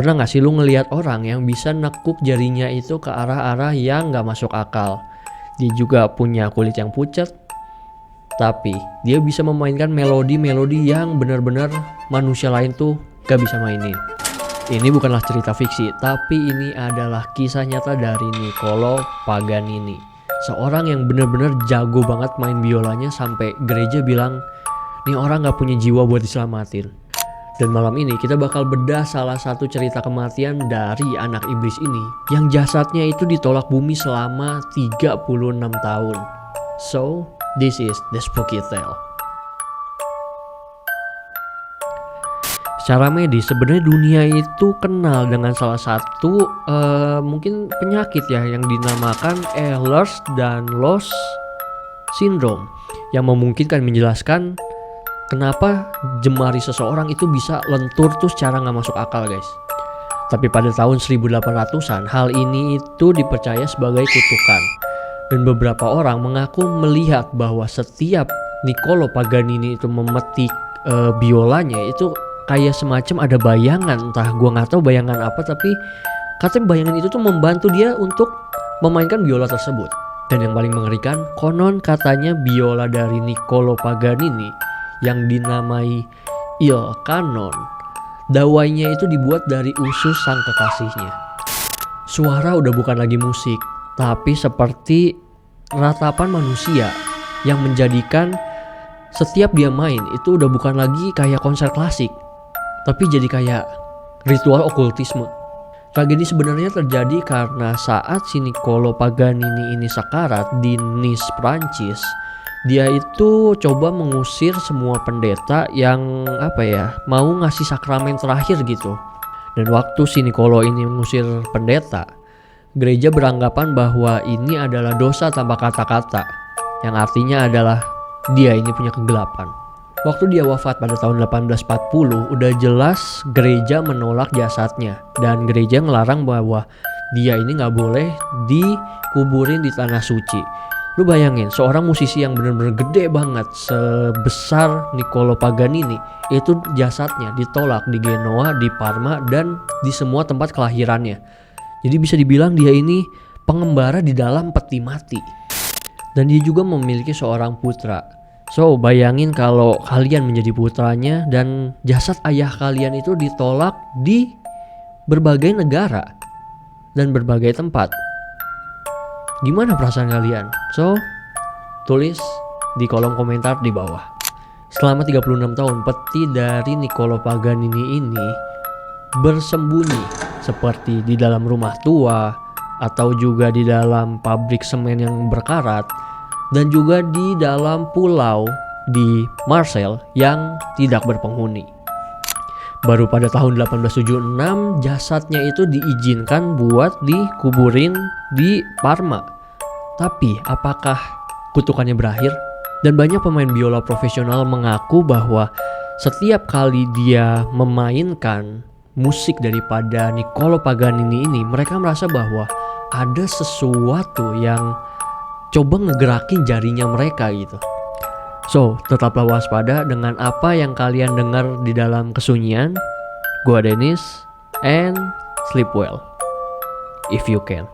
Pernah gak sih lu ngelihat orang yang bisa nekuk jarinya itu ke arah-arah yang gak masuk akal? Dia juga punya kulit yang pucat, tapi dia bisa memainkan melodi-melodi yang benar-benar manusia lain tuh gak bisa mainin. Ini bukanlah cerita fiksi, tapi ini adalah kisah nyata dari Niccolò Paganini. Seorang yang benar-benar jago banget main biolanya sampai gereja bilang, nih orang gak punya jiwa buat diselamatin. Dan malam ini kita bakal bedah salah satu cerita kematian dari anak iblis ini yang jasadnya itu ditolak bumi selama 36 tahun. So, this is the spooky tale. Secara medis sebenarnya dunia itu kenal dengan salah satu mungkin penyakit ya yang dinamakan Ehlers-Danlos syndrome yang memungkinkan menjelaskan kenapa jemari seseorang itu bisa lentur tuh secara gak masuk akal guys. Tapi pada tahun 1800-an hal ini itu dipercaya sebagai kutukan. Dan beberapa orang mengaku melihat bahwa setiap Niccolò Paganini itu memetik biolanya itu kayak semacam ada bayangan. Entah gua gak tahu bayangan apa, tapi katanya bayangan itu tuh membantu dia untuk memainkan biola tersebut. Dan yang paling mengerikan, konon katanya biola dari Niccolò Paganini yang dinamai Il Canon, dawainya itu dibuat dari usus sang kekasihnya. Suara udah bukan lagi musik, tapi seperti ratapan manusia yang menjadikan setiap dia main itu udah bukan lagi kayak konser klasik, tapi jadi kayak ritual okultisme. Tragedi sebenarnya terjadi karena saat si Niccolò Paganini ini sekarat di Nice, Prancis. Dia itu coba mengusir semua pendeta yang mau ngasih sakramen terakhir gitu. Dan waktu si Niccolò ini mengusir pendeta, gereja beranggapan bahwa ini adalah dosa tanpa kata-kata, yang artinya adalah dia ini punya kegelapan. Waktu dia wafat pada tahun 1840, udah jelas gereja menolak jasadnya. Dan gereja ngelarang bahwa dia ini gak boleh dikuburin di tanah suci. Lu bayangin seorang musisi yang benar-benar gede banget sebesar Niccolò Paganini itu jasadnya ditolak di Genoa, di Parma, dan di semua tempat kelahirannya. Jadi bisa dibilang dia ini pengembara di dalam peti mati. Dan dia juga memiliki seorang putra. So bayangin kalau kalian menjadi putranya dan jasad ayah kalian itu ditolak di berbagai negara dan berbagai tempat. Gimana perasaan kalian? So, tulis di kolom komentar di bawah. Selama 36 tahun peti dari Niccolò Paganini ini bersembunyi seperti di dalam rumah tua atau juga di dalam pabrik semen yang berkarat dan juga di dalam pulau di Marseille yang tidak berpenghuni. Baru pada tahun 1876 jasadnya itu diizinkan buat dikuburin di Parma. Tapi apakah kutukannya berakhir? Dan banyak pemain biola profesional mengaku bahwa setiap kali dia memainkan musik daripada Niccolò Paganini ini, mereka merasa bahwa ada sesuatu yang coba ngegerakin jarinya mereka gitu. So, tetaplah waspada dengan apa yang kalian dengar di dalam kesunyian. Gua Dennis, and sleep well if you can.